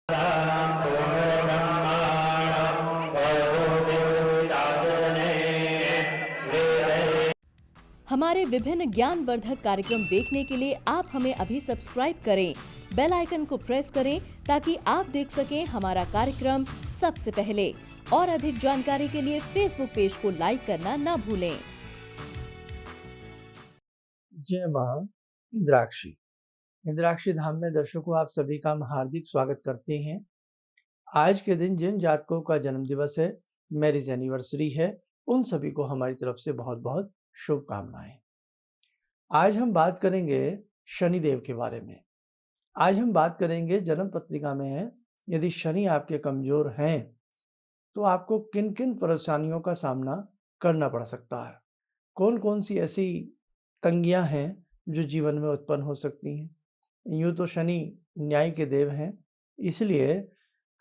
हमारे विभिन्न ज्ञानवर्धक कार्यक्रम देखने के लिए आप हमें अभी सब्सक्राइब करें, बेल आइकन को प्रेस करें ताकि आप देख सकें हमारा कार्यक्रम सबसे पहले। और अधिक जानकारी के लिए फेसबुक पेज को लाइक करना न भूलें। जय मां इंद्राक्षी। इंद्राक्षी धाम में दर्शकों आप सभी का हम हार्दिक स्वागत करते हैं। आज के दिन जिन जातकों का जन्म दिवस है, मैरिज एनिवर्सरी है, उन सभी को हमारी तरफ से बहुत बहुत शुभकामनाएं। आज हम बात करेंगे शनिदेव के बारे में। आज हम बात करेंगे जन्म पत्रिका में यदि शनि आपके कमजोर हैं तो आपको किन किन परेशानियों का सामना करना पड़ सकता है, कौन कौन सी ऐसी तंगियां हैं जो जीवन में उत्पन्न हो सकती हैं। यूँ तो शनि न्याय के देव हैं, इसलिए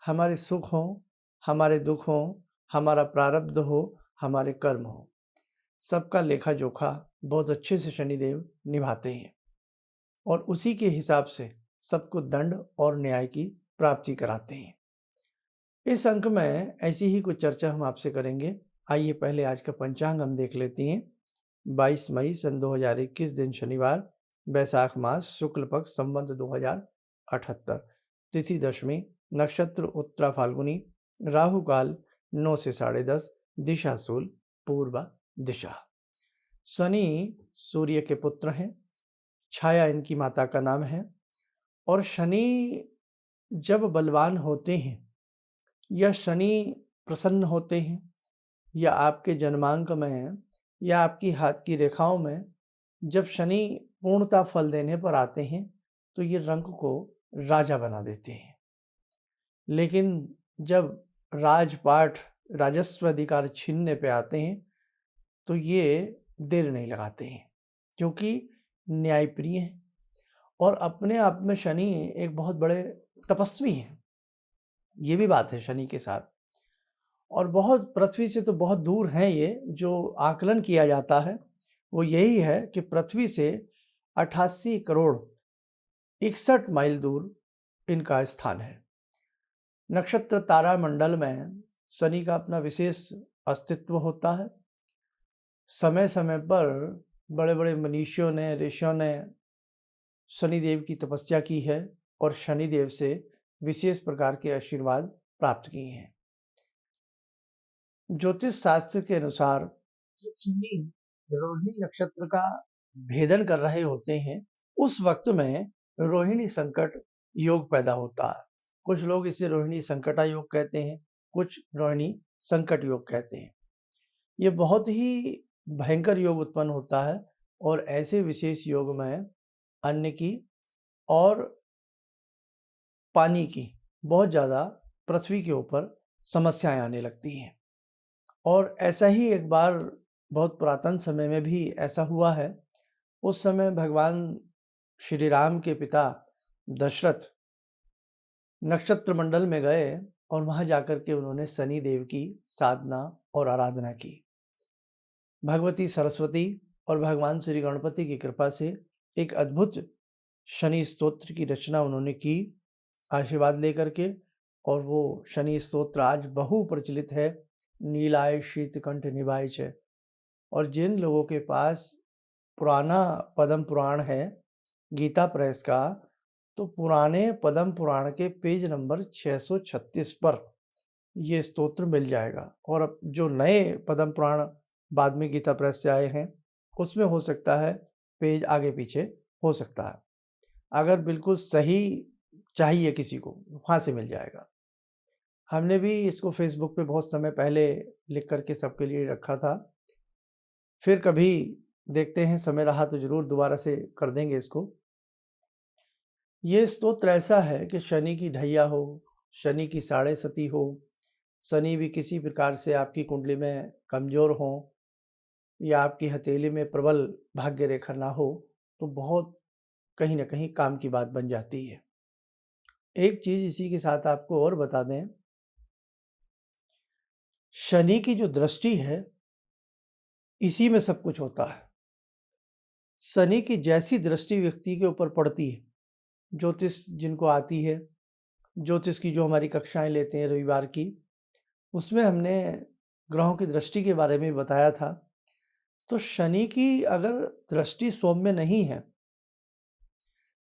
हमारे सुख हों, हमारे दुख हों, हमारा प्रारब्ध हो, हमारे कर्म हो, सबका लेखा जोखा बहुत अच्छे से शनिदेव निभाते हैं और उसी के हिसाब से सबको दंड और न्याय की प्राप्ति कराते हैं। इस अंक में ऐसी ही कुछ चर्चा हम आपसे करेंगे। आइए पहले आज का पंचांग हम देख लेते हैं। 22 मई सन 2021 दिन शनिवार, बैसाख मास, शुक्ल पक्ष, संवत 2078, तिथि दशमी, नक्षत्र उत्तरा फाल्गुनी, राहु काल 9 से 10:30, दिशा शूल, पूर्व दिशा। शनि सूर्य के पुत्र हैं, छाया इनकी माता का नाम है। और शनि जब बलवान होते हैं या शनि प्रसन्न होते हैं या आपके जन्मांक में या आपकी हाथ की रेखाओं में जब शनि पूर्णता फल देने पर आते हैं तो ये रंग को राजा बना देते हैं। लेकिन जब राजपाट राजस्व अधिकार छीनने पे आते हैं तो ये देर नहीं लगाते हैं, क्योंकि न्यायप्रिय हैं और अपने आप में शनि एक बहुत बड़े तपस्वी हैं। ये भी बात है शनि के साथ। और बहुत पृथ्वी से तो बहुत दूर हैं ये। जो आकलन किया जाता है वो यही है कि पृथ्वी से 88 करोड़ 61 माइल दूर इनका स्थान है। नक्षत्र तारा मंडल में शनि का अपना विशेष अस्तित्व होता है। समय समय पर बड़े बड़े मनीषियों ने, ऋषियों ने शनिदेव की तपस्या की है और शनिदेव से विशेष प्रकार के आशीर्वाद प्राप्त किए हैं। ज्योतिष शास्त्र के अनुसार जब शनि रोहिणी नक्षत्र का भेदन कर रहे होते हैं उस वक्त में रोहिणी संकट योग पैदा होता है। कुछ लोग इसे रोहिणी संकटा योग कहते हैं, कुछ रोहिणी संकट योग कहते हैं। ये बहुत ही भयंकर योग उत्पन्न होता है और ऐसे विशेष योग में अन्न की और पानी की बहुत ज़्यादा पृथ्वी के ऊपर समस्याएं आने लगती हैं। और ऐसा ही एक बार बहुत पुरातन समय में भी ऐसा हुआ है। उस समय भगवान श्री राम के पिता दशरथ नक्षत्र मंडल में गए और वहां जाकर के उन्होंने शनि देव की साधना और आराधना की। भगवती सरस्वती और भगवान श्री गणपति की कृपा से एक अद्भुत शनि स्तोत्र की रचना उन्होंने की आशीर्वाद लेकर के। और वो शनि स्तोत्र आज बहु प्रचलित है। नीलाय शीतकंठ निभाय च। और जिन लोगों के पास पुराना पद्म पुराण है गीता प्रेस का, तो पुराने पद्म पुराण के पेज नंबर 636 पर ये स्तोत्र मिल जाएगा। और अब जो नए पद्म पुराण बाद में गीता प्रेस से आए हैं उसमें हो सकता है पेज आगे पीछे हो सकता है। अगर बिल्कुल सही चाहिए किसी को, वहाँ से मिल जाएगा। हमने भी इसको फेसबुक पे बहुत समय पहले लिख करके सबके लिए रखा था। फिर कभी देखते हैं, समय रहा तो जरूर दोबारा से कर देंगे इसको। ये स्तोत्र ऐसा है कि शनि की ढैया हो, शनि की साढ़े सती हो, शनि भी किसी प्रकार से आपकी कुंडली में कमजोर हो या आपकी हथेली में प्रबल भाग्य रेखा ना हो, तो बहुत कहीं ना कहीं काम की बात बन जाती है। एक चीज इसी के साथ आपको और बता दें, शनि की जो दृष्टि है इसी में सब कुछ होता है। शनि की जैसी दृष्टि व्यक्ति के ऊपर पड़ती है, ज्योतिष जिनको आती है ज्योतिष की जो हमारी कक्षाएं लेते हैं रविवार की, उसमें हमने ग्रहों की दृष्टि के बारे में बताया था। तो शनि की अगर दृष्टि सौम्य नहीं है,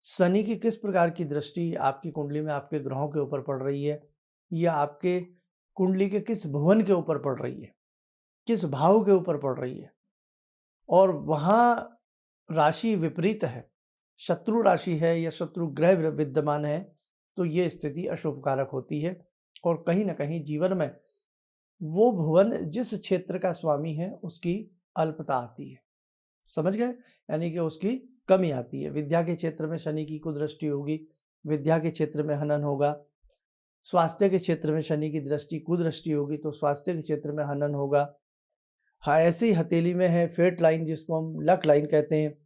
शनि की किस प्रकार की दृष्टि आपकी कुंडली में आपके ग्रहों के ऊपर पड़ रही है, या आपके कुंडली के किस भुवन के ऊपर पड़ रही है, किस भाव के ऊपर पड़ रही है, और वहाँ राशि विपरीत है, शत्रु राशि है या शत्रु ग्रह विद्यमान है, तो ये स्थिति अशुभकारक होती है। और कहीं ना कहीं जीवन में वो भुवन जिस क्षेत्र का स्वामी है उसकी अल्पता आती है, समझ गए, यानी कि उसकी कमी आती है। विद्या के क्षेत्र में शनि की कुदृष्टि होगी, विद्या के क्षेत्र में हनन होगा। स्वास्थ्य के क्षेत्र में शनि की दृष्टि कुदृष्टि होगी तो स्वास्थ्य के क्षेत्र में हनन होगा। हाँ, ऐसे ही हथेली में है फेट लाइन, जिसको हम लक लाइन कहते हैं,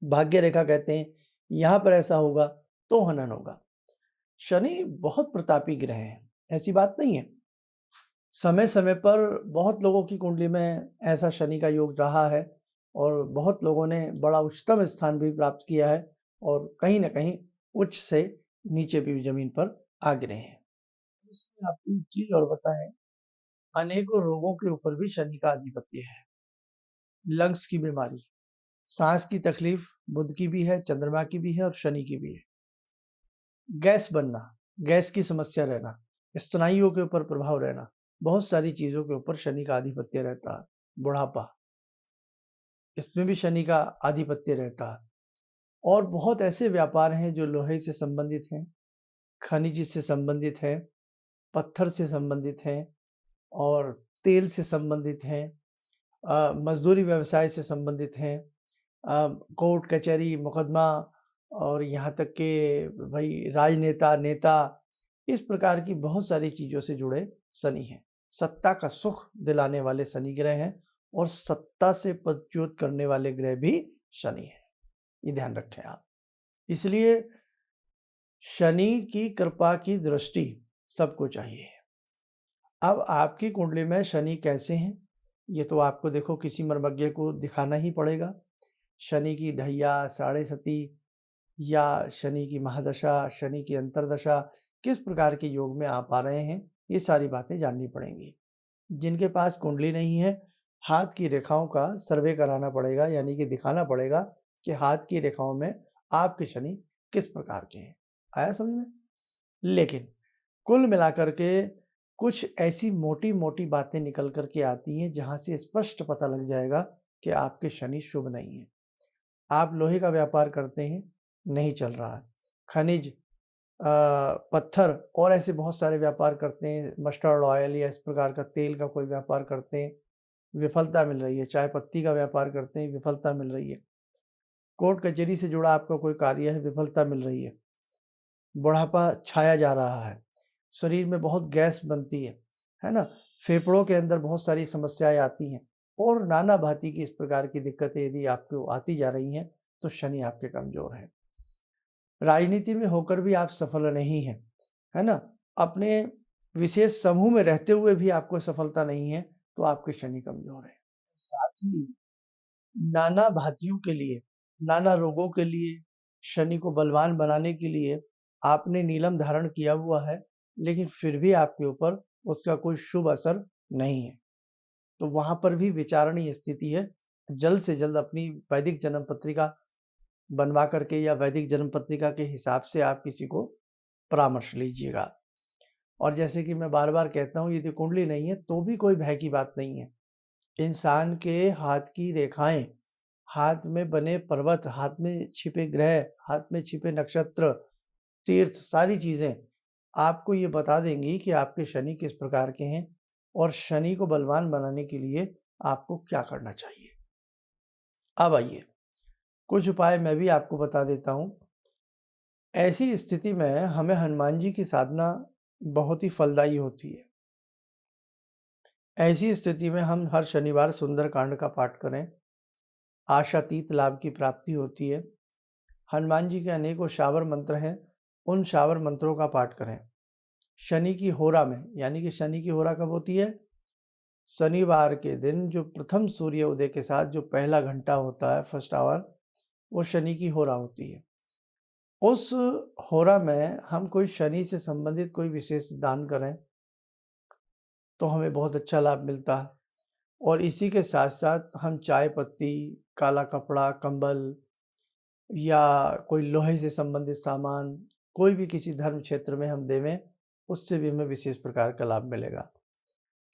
भाग्य रेखा कहते हैं, यहाँ पर ऐसा होगा तो हनन होगा। शनि बहुत प्रतापी ग्रह है, ऐसी बात नहीं है। समय समय पर बहुत लोगों की कुंडली में ऐसा शनि का योग रहा है और बहुत लोगों ने बड़ा उच्चतम स्थान भी प्राप्त किया है, और कहीं ना कहीं उच्च से नीचे भी जमीन पर आ गिरे हैं। इसमें आपको एक चीज और बताएं, अनेकों रोगों के ऊपर भी शनि का आधिपत्य है। लंग्स की बीमारी, सांस की तकलीफ बुध की भी है, चंद्रमा की भी है और शनि की भी है। गैस बनना, गैस की समस्या रहना, स्नायुओं के ऊपर प्रभाव रहना, बहुत सारी चीजों के ऊपर शनि का आधिपत्य रहता है। बुढ़ापा, इसमें भी शनि का आधिपत्य रहता है। और बहुत ऐसे व्यापार हैं जो लोहे से संबंधित हैं, खनिज से संबंधित हैं, पत्थर से संबंधित हैं और तेल से संबंधित हैं, मजदूरी व्यवसाय से संबंधित हैं, कोर्ट कचहरी मुकदमा, और यहाँ तक कि भाई राजनेता नेता, इस प्रकार की बहुत सारी चीज़ों से जुड़े शनि हैं। सत्ता का सुख दिलाने वाले शनि ग्रह हैं और सत्ता से पदच्युत करने वाले ग्रह भी शनि हैं, ये ध्यान रखें आप। इसलिए शनि की कृपा की दृष्टि सबको चाहिए। अब आपकी कुंडली में शनि कैसे हैं, ये तो आपको देखो किसी मर्मज्ञ को दिखाना ही पड़ेगा। शनि की ढैया, साढ़े सती, या शनि की महादशा, शनि की अंतरदशा, किस प्रकार के योग में आप आ रहे हैं, ये सारी बातें जाननी पड़ेंगी। जिनके पास कुंडली नहीं है, हाथ की रेखाओं का सर्वे कराना पड़ेगा, यानी कि दिखाना पड़ेगा कि हाथ की रेखाओं में आपके शनि किस प्रकार के हैं। आया समझ में? लेकिन कुल मिलाकर के कुछ ऐसी मोटी मोटी बातें निकल कर के आती हैं जहां से स्पष्ट पता लग जाएगा कि आपके शनि शुभ नहीं है। आप लोहे का व्यापार करते हैं, नहीं चल रहा है। खनिज, पत्थर और ऐसे बहुत सारे व्यापार करते हैं, मस्टर्ड ऑयल या इस प्रकार का तेल का कोई व्यापार करते हैं, विफलता मिल रही है। चाय पत्ती का व्यापार करते हैं, विफलता मिल रही है। कोर्ट कचहरी से जुड़ा आपका कोई कार्य है, विफलता मिल रही है। बुढ़ापा छाया जा रहा है, शरीर में बहुत गैस बनती है ना, फेफड़ों के अंदर बहुत सारी समस्याएं आती हैं, और नाना भांति की इस प्रकार की दिक्कतें यदि आपको आती जा रही हैं तो शनि आपके कमजोर है। राजनीति में होकर भी आप सफल नहीं हैं, है ना, अपने विशेष समूह में रहते हुए भी आपको सफलता नहीं है, तो आपके शनि कमजोर है। साथ ही नाना भांतियों के लिए, नाना रोगों के लिए, शनि को बलवान बनाने के लिए आपने नीलम धारण किया हुआ है, लेकिन फिर भी आपके ऊपर उसका कोई शुभ असर नहीं है, तो वहां पर भी विचारणीय स्थिति है। जल्द से जल्द अपनी वैदिक जन्म पत्रिका बनवा करके या वैदिक जन्म पत्रिका के हिसाब से आप किसी को परामर्श लीजिएगा। और जैसे कि मैं बार बार कहता हूँ, यदि कुंडली नहीं है तो भी कोई भय की बात नहीं है। इंसान के हाथ की रेखाएं, हाथ में बने पर्वत, हाथ में छिपे ग्रह, हाथ में छिपे नक्षत्र, तीर्थ, सारी चीजें आपको ये बता देंगी कि आपके शनि किस प्रकार के हैं और शनि को बलवान बनाने के लिए आपको क्या करना चाहिए। अब आइए, कुछ उपाय मैं भी आपको बता देता हूं। ऐसी स्थिति में हमें हनुमान जी की साधना बहुत ही फलदायी होती है। ऐसी स्थिति में हम हर शनिवार सुंदरकांड का पाठ करें, आशातीत लाभ की प्राप्ति होती है। हनुमान जी के अनेकों शावर मंत्र हैं, उन शावर मंत्रों का पाठ करें। शनि की होरा में, यानी कि शनि की होरा कब होती है? शनिवार के दिन जो प्रथम सूर्य उदय के साथ जो पहला घंटा होता है, फर्स्ट आवर, वो शनि की होरा होती है। उस होरा में हम कोई शनि से संबंधित कोई विशेष दान करें तो हमें बहुत अच्छा लाभ मिलता है। और इसी के साथ साथ हम चाय पत्ती, काला कपड़ा, कंबल या कोई लोहे से संबंधित सामान कोई भी किसी धर्म क्षेत्र में हम देवें, उससे भी हमें विशेष प्रकार का लाभ मिलेगा।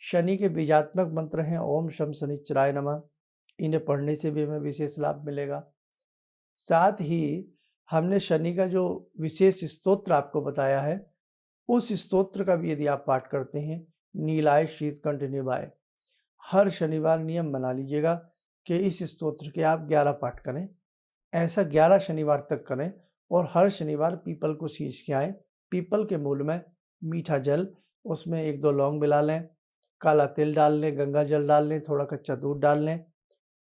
शनि के बीजात्मक मंत्र हैं ओम शम शनिश्चराय नमः, इन्हें पढ़ने से भी हमें विशेष लाभ मिलेगा। साथ ही हमने शनि का जो विशेष स्तोत्र आपको बताया है, उस स्तोत्र का भी यदि आप पाठ करते हैं, नीलाय शीतकंठ निभाय, हर शनिवार नियम बना लीजिएगा कि इस स्तोत्र के आप 11 पाठ करें। ऐसा 11 शनिवार तक करें और हर शनिवार पीपल को सींच के आएँ। पीपल के मूल में मीठा जल, उसमें 1-2 लौंग मिला लें, काला तिल डाल लें, गंगा जल डाल लें, थोड़ा कच्चा दूध डाल लें।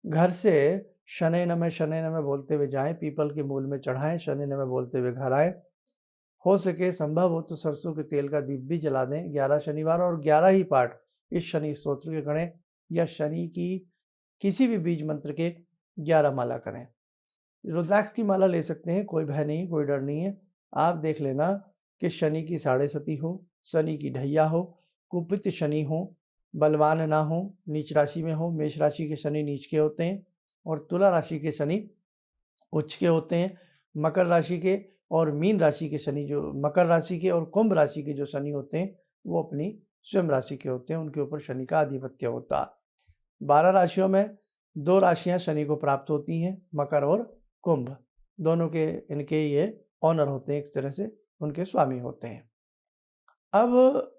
घर से शनय नमः बोलते हुए जाएँ, पीपल के मूल में चढ़ाएँ, शनय नमः बोलते हुए घर आएँ। हो सके संभव हो तो सरसों के तेल का दीप भी जला दें 11 शनिवार, और 11 ही पाठ इस शनि स्तोत्र के करें, या शनि की किसी भी बीज मंत्र के 11 माला करें। रुद्राक्ष की माला ले सकते हैं, कोई भय नहीं, कोई डर नहीं है। आप देख लेना कि शनि की साढ़े सती हो, शनि की ढैया हो, कुपित शनि हो, बलवान ना हो, नीच राशि में हो। मेष राशि के शनि नीच के होते हैं और तुला राशि के शनि उच्च के होते हैं। मकर राशि के और मीन राशि के शनि, जो मकर राशि के और कुंभ राशि के जो शनि होते हैं, वो अपनी स्वयं राशि के होते हैं, उनके ऊपर शनि का आधिपत्य होता है। 12 राशियों में 2 राशियां शनि को प्राप्त होती हैं, मकर और कुंभ। दोनों के इनके ये ऑनर होते हैं, एक तरह से उनके स्वामी होते हैं। अब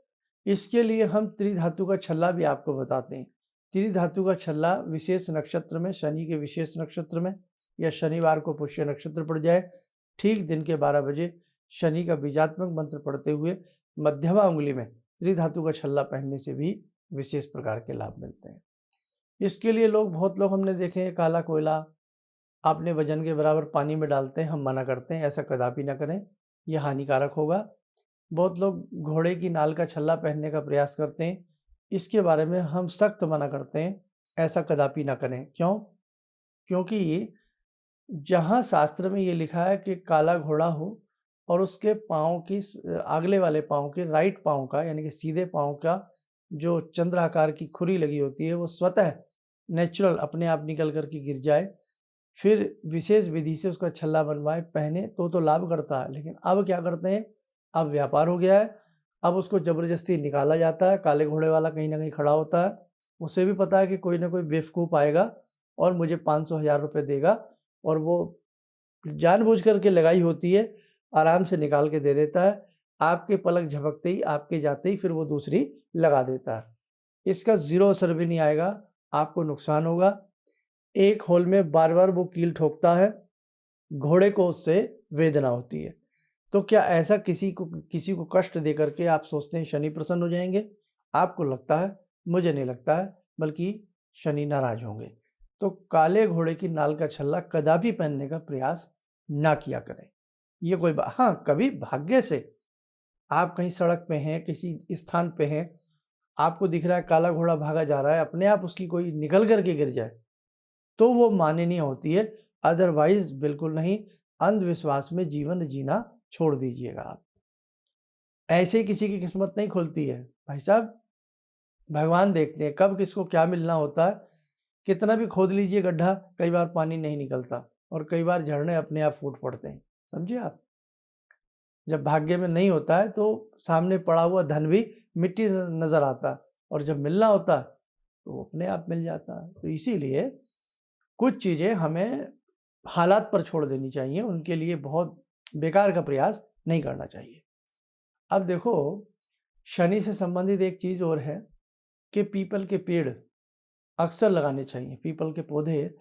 इसके लिए हम त्रिधातु का छल्ला भी आपको बताते हैं। त्रिधातु का छल्ला विशेष नक्षत्र में, शनि के विशेष नक्षत्र में, या शनिवार को पुष्य नक्षत्र पड़ जाए, ठीक दिन के 12 बजे शनि का बीजात्मक मंत्र पढ़ते हुए मध्यमा उंगली में त्रिधातु का छल्ला पहनने से भी विशेष प्रकार के लाभ मिलते हैं। इसके लिए बहुत लोग हमने देखे हैं, काला कोयला अपने वजन के बराबर पानी में डालते हैं। हम मना करते हैं, ऐसा कदापि ना करें, यह हानिकारक होगा। बहुत लोग घोड़े की नाल का छल्ला पहनने का प्रयास करते हैं, इसके बारे में हम सख्त मना करते हैं, ऐसा कदापि ना करें। क्यों? क्योंकि जहाँ शास्त्र में ये लिखा है कि काला घोड़ा हो और उसके पाँव की अगले वाले पाँव के, राइट पाँव का, यानी कि सीधे पाँव का जो चंद्राकार की खुरी लगी होती है, वो स्वतः नेचुरल अपने आप निकल कर के गिर जाए, फिर विशेष विधि से उसका छल्ला बनवाए, पहने तो लाभ करता है। लेकिन अब क्या करते हैं, अब व्यापार हो गया है, अब उसको ज़बरदस्ती निकाला जाता है। काले घोड़े वाला कहीं ना कहीं खड़ा होता है, उसे भी पता है कि कोई ना कोई बेवकूफ़ आएगा और मुझे 500,000 रुपये देगा, और वो जानबूझ करके लगाई होती है, आराम से निकाल के दे देता है। आपके पलक झपकते ही, आपके जाते ही फिर वो दूसरी लगा देता है। इसका ज़ीरो असर भी नहीं आएगा, आपको नुकसान होगा। एक होल में बार बार वो कील ठोकता है, घोड़े को उससे वेदना होती है। तो क्या ऐसा किसी को कष्ट दे करके आप सोचते हैं शनि प्रसन्न हो जाएंगे? आपको लगता है, मुझे नहीं लगता है, बल्कि शनि नाराज होंगे। तो काले घोड़े की नाल का छल्ला कदापि पहनने का प्रयास ना किया करें। ये कोई बात, हाँ, कभी भाग्य से आप कहीं सड़क पे हैं, किसी स्थान पे हैं, आपको दिख रहा है काला घोड़ा भागा जा रहा है, अपने आप उसकी कोई निकल करके गिर जाए, तो वो माननीय होती है, अदरवाइज बिल्कुल नहीं। अंधविश्वास में जीवन जीना छोड़ दीजिएगा आप। ऐसे ही किसी की किस्मत नहीं खुलती है भाई साहब, भगवान देखते हैं कब किसको क्या मिलना होता है। कितना भी खोद लीजिए गड्ढा, कई बार पानी नहीं निकलता, और कई बार झरने अपने आप फूट पड़ते हैं। समझिए आप, जब भाग्य में नहीं होता है तो सामने पड़ा हुआ धन भी मिट्टी नजर आता है, और जब मिलना होता है तो वो अपने आप मिल जाता है। तो इसीलिए कुछ चीज़ें हमें हालात पर छोड़ देनी चाहिए, उनके लिए बहुत बेकार का प्रयास नहीं करना चाहिए। अब देखो, शनि से संबंधित एक चीज़ और है कि पीपल के पेड़ अक्सर लगाने चाहिए। पीपल के पौधे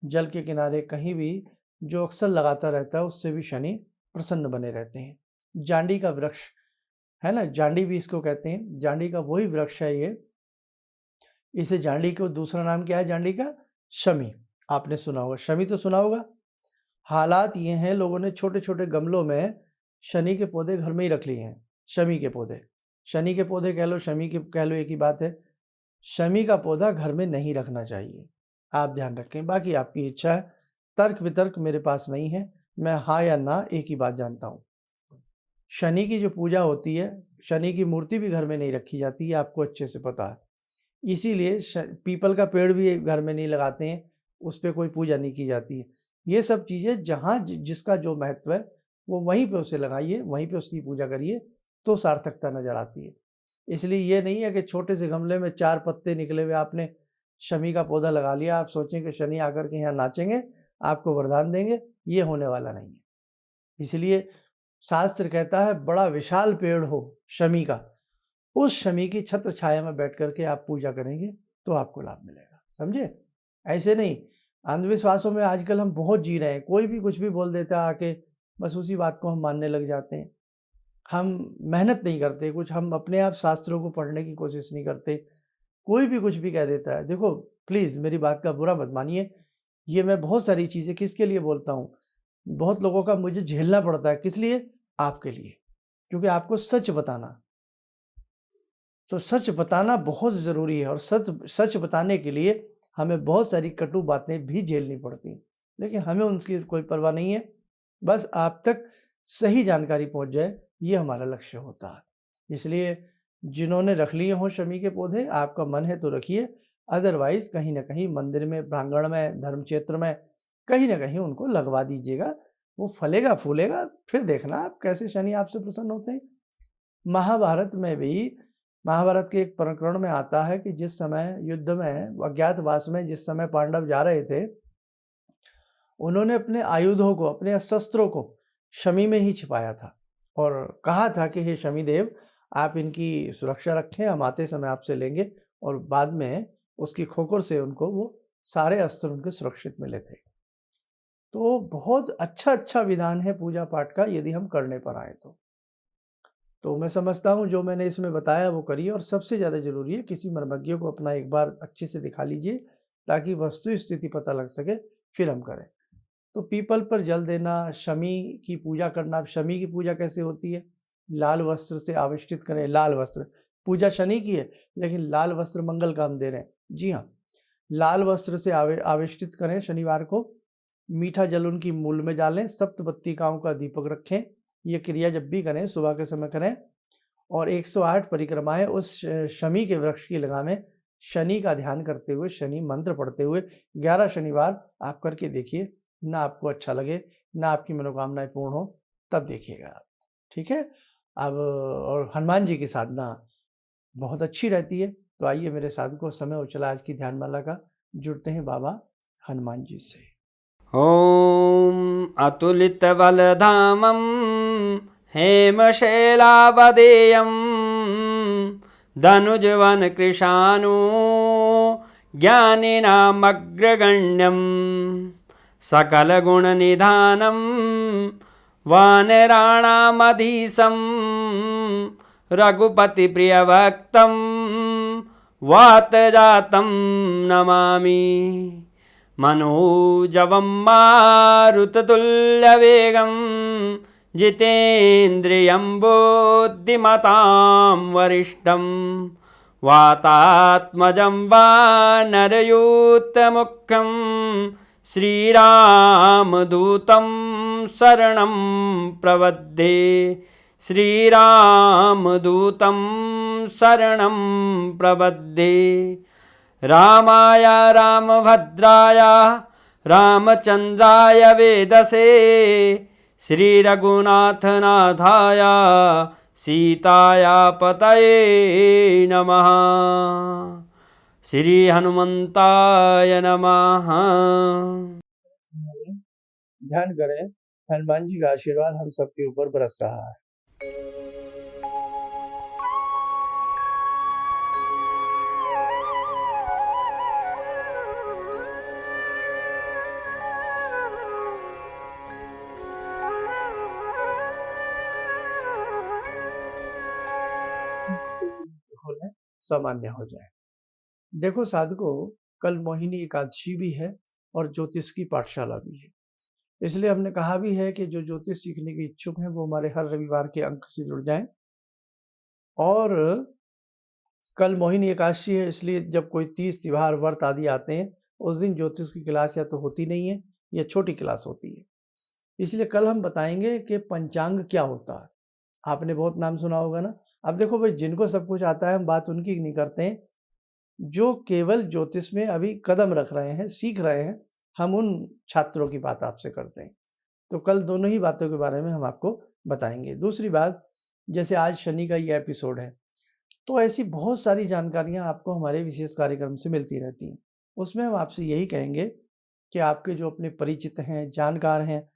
जल के किनारे कहीं भी जो अक्सर लगाता रहता है, उससे भी शनि प्रसन्न बने रहते हैं। जांडी का वृक्ष है ना, जांडी भी इसको कहते हैं, जांडी का वही वृक्ष है ये। इसे जांडी को दूसरा नाम क्या है जांडी का? शमी। आपने सुना होगा, शमी तो सुना होगा। हालात ये हैं, लोगों ने छोटे छोटे गमलों में शनि के पौधे घर में ही रख लिए हैं। शमी के पौधे, शनि के पौधे कह लो, शमी के कह लो, एक ही बात है। शमी का पौधा घर में नहीं रखना चाहिए, आप ध्यान रखें। बाकी आपकी इच्छा है, तर्क वितर्क मेरे पास नहीं है, मैं हाँ या ना एक ही बात जानता हूँ। शनि की जो पूजा होती है, शनि की मूर्ति भी घर में नहीं रखी जाती है, आपको अच्छे से पता है। इसीलिए पीपल का पेड़ भी घर में नहीं लगाते हैं, उस पे कोई पूजा नहीं की जाती है। ये सब चीज़ें जहाँ जिसका जो महत्व है वो वहीं पे उसे लगाइए, वहीं पे उसकी पूजा करिए, तो सार्थकता नज़र आती है। इसलिए ये नहीं है कि छोटे से गमले में 4 पत्ते निकले हुए आपने शमी का पौधा लगा लिया, आप सोचें कि शनि आकर के यहाँ नाचेंगे, आपको वरदान देंगे, ये होने वाला नहीं है। इसलिए शास्त्र कहता है बड़ा विशाल पेड़ हो शमी का, उस शमी की छत्र छाया में बैठ करके आप पूजा करेंगे तो आपको लाभ मिलेगा, समझे? ऐसे नहीं, अंधविश्वासों में आजकल हम बहुत जी रहे हैं, कोई भी कुछ भी बोल देता है आके, बस उसी बात को हम मानने लग जाते हैं। हम मेहनत नहीं करते कुछ, हम अपने आप शास्त्रों को पढ़ने की कोशिश नहीं करते, कोई भी कुछ भी कह देता है। देखो प्लीज़ मेरी बात का बुरा मत मानिए, ये मैं बहुत सारी चीज़ें किसके लिए बोलता हूँ, बहुत लोगों का मुझे झेलना पड़ता है, किस लिए? आपके लिए, क्योंकि आपको सच बताना, तो सच बताना बहुत ज़रूरी है और सच बताने के लिए हमें बहुत सारी कटु बातें भी झेलनी पड़ती हैं, लेकिन हमें उनकी कोई परवाह नहीं है, बस आप तक सही जानकारी पहुंच जाए, ये हमारा लक्ष्य होता है। इसलिए जिन्होंने रख लिए हों शमी के पौधे, आपका मन है तो रखिए, अदरवाइज़ कहीं न कहीं मंदिर में, प्रांगण में, धर्म क्षेत्र में कहीं न कहीं उनको लगवा दीजिएगा, वो फलेगा फूलेगा, फिर देखना आप कैसे शनि आपसे प्रसन्न होते हैं। महाभारत में भी, महाभारत के एक प्रकरण में आता है कि जिस समय युद्ध में, अज्ञातवास में जिस समय पांडव जा रहे थे, उन्होंने अपने आयुधों को, अपने शस्त्रों को शमी में ही छिपाया था और कहा था कि हे शमिदेव, आप इनकी सुरक्षा रखें, हम आते समय आपसे लेंगे, और बाद में उसकी खोखर से उनको वो सारे अस्त्र उनके सुरक्षित मिले थे। तो बहुत अच्छा विधान है पूजा पाठ का, यदि हम करने पर आए तो मैं समझता हूँ जो मैंने इसमें बताया वो करिए, और सबसे ज़्यादा ज़रूरी है किसी मर्मज्ञ को अपना एक बार अच्छे से दिखा लीजिए ताकि वस्तु स्थिति पता लग सके, फिर हम करें। तो पीपल पर जल देना, शमी की पूजा करना। अब शमी की पूजा कैसे होती है? लाल वस्त्र से आविष्टित करें, लाल वस्त्र, पूजा शनि की है लेकिन लाल वस्त्र मंगल काम दे रहे हैं। जी हाँ, लाल वस्त्र से आविष्टित करें शनिवार को, मीठा जल उनकी मूल में डालें, सप्तपत्तिकाओं का दीपक रखें। ये क्रिया जब भी करें सुबह के समय करें, और 108 परिक्रमाएं उस शमी के वृक्ष की लगावें, शनि का ध्यान करते हुए, शनि मंत्र पढ़ते हुए 11 शनिवार आप करके देखिए, ना आपको अच्छा लगे, ना आपकी मनोकामनाएं पूर्ण हो, तब देखिएगा आप, ठीक है? अब और हनुमान जी की साधना बहुत अच्छी रहती है, तो आइए मेरे साधकों, समय हो चला आज की ध्यानमाला का, जुड़ते हैं बाबा हनुमान जी से। ॐ अतुलितबलधामं हेमशैलावदेयं धनुजवनकृशानु ज्ञानिनामग्रगण्यं सकलगुणनिधानं वानराणामधीशं रघुपतिप्रियभक्तं वातजातं नमामि। मनोजवं मारुततुल्यवेगं जितेन्द्रियं बुद्धिमतां वरिष्ठं वातात्मजं वानरयूथमुख्यं श्रीरामदूतं शरणं प्रपद्ये। श्रीरामदूतं शरणं प्रपद्ये। रामाय रामभद्राय रामचन्द्राय वेदसे श्रीरघुनाथनाथाय सीताया पतये नमः। श्री हनुमंताय नमः। ध्यान करें, हनुमान जी का आशीर्वाद हम सबके ऊपर बरस रहा है। सामान्य हो जाए। देखो साधकों, कल मोहिनी एकादशी भी है और ज्योतिष की पाठशाला भी है, इसलिए हमने कहा भी है कि जो ज्योतिष सीखने के इच्छुक हैं वो हमारे हर रविवार के अंक से जुड़ जाएं। और कल मोहिनी एकादशी है, इसलिए जब कोई तीज त्योहार व्रत आदि आते हैं उस दिन ज्योतिष की क्लास या तो होती नहीं है या छोटी क्लास होती है। इसलिए कल हम बताएंगे कि पंचांग क्या होता है। आपने बहुत नाम सुना होगा ना। अब देखो भाई, जिनको सब कुछ आता है हम बात उनकी नहीं करते हैं, जो केवल ज्योतिष में अभी कदम रख रहे हैं, सीख रहे हैं, हम उन छात्रों की बात आपसे करते हैं। तो कल दोनों ही बातों के बारे में हम आपको बताएंगे। दूसरी बात, जैसे आज शनि का ये एपिसोड है, तो ऐसी बहुत सारी जानकारियां आपको हमारे विशेष कार्यक्रम से मिलती रहती हैं। उसमें हम आपसे यही कहेंगे कि आपके जो अपने परिचित हैं, जानकार हैं,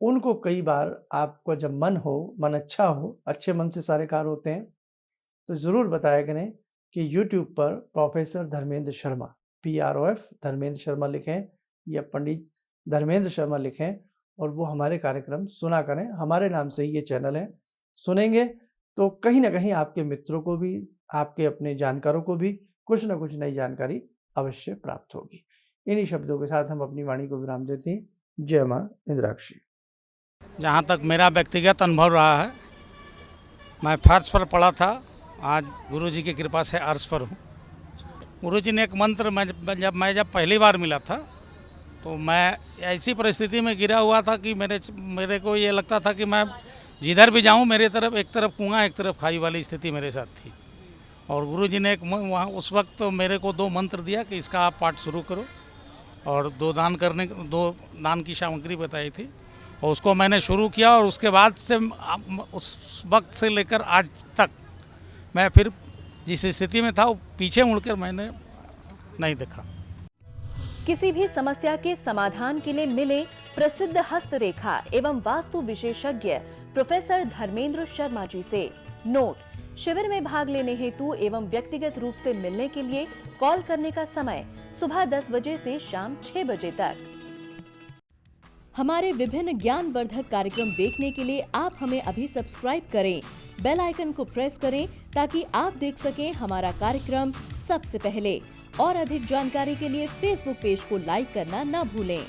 उनको कई बार आपको जब मन हो, मन अच्छा हो, अच्छे मन से सारे कार्य होते हैं, तो ज़रूर बताया करें कि यूट्यूब पर प्रोफेसर धर्मेंद्र शर्मा, PROF धर्मेंद्र शर्मा लिखें या पंडित धर्मेंद्र शर्मा लिखें और वो हमारे कार्यक्रम सुना करें। हमारे नाम से ही ये चैनल है। सुनेंगे तो कहीं ना कहीं आपके मित्रों को भी, आपके अपने जानकारों को भी कुछ ना कुछ नई जानकारी अवश्य प्राप्त होगी। इन्हीं शब्दों के साथ हम अपनी वाणी को विराम देते हैं। जय मां इंद्राक्षी। जहाँ तक मेरा व्यक्तिगत अनुभव रहा है, मैं फर्श पर पढ़ा था, आज गुरुजी की कृपा से अर्श पर हूँ। गुरुजी ने एक मंत्र मैं जब पहली बार मिला था तो मैं ऐसी परिस्थिति में गिरा हुआ था कि मेरे को ये लगता था कि मैं जिधर भी जाऊँ मेरे तरफ एक तरफ कुआं एक तरफ खाई वाली स्थिति मेरे साथ थी। और गुरुजी ने वहाँ उस वक्त तो मेरे को 2 मंत्र दिया कि इसका आप पाठ शुरू करो, और 2 दान की सामग्री बताई थी और उसको मैंने शुरू किया। और उसके बाद से उस वक्त से लेकर आज तक मैं फिर जिस स्थिति में था वो पीछे मुड़कर मैंने नहीं देखा। किसी भी समस्या के समाधान के लिए मिले प्रसिद्ध हस्तरेखा एवं वास्तु विशेषज्ञ प्रोफेसर धर्मेंद्र शर्मा जी से। नोट: शिविर में भाग लेने हेतु एवं व्यक्तिगत रूप से मिलने के लिए कॉल करने का समय सुबह 10 बजे से शाम 6 बजे तक। हमारे विभिन्न ज्ञानवर्धक कार्यक्रम देखने के लिए आप हमें अभी सब्सक्राइब करें, बेल आइकन को प्रेस करें ताकि आप देख सकें हमारा कार्यक्रम सबसे पहले। और अधिक जानकारी के लिए फेसबुक पेज को लाइक करना न भूलें।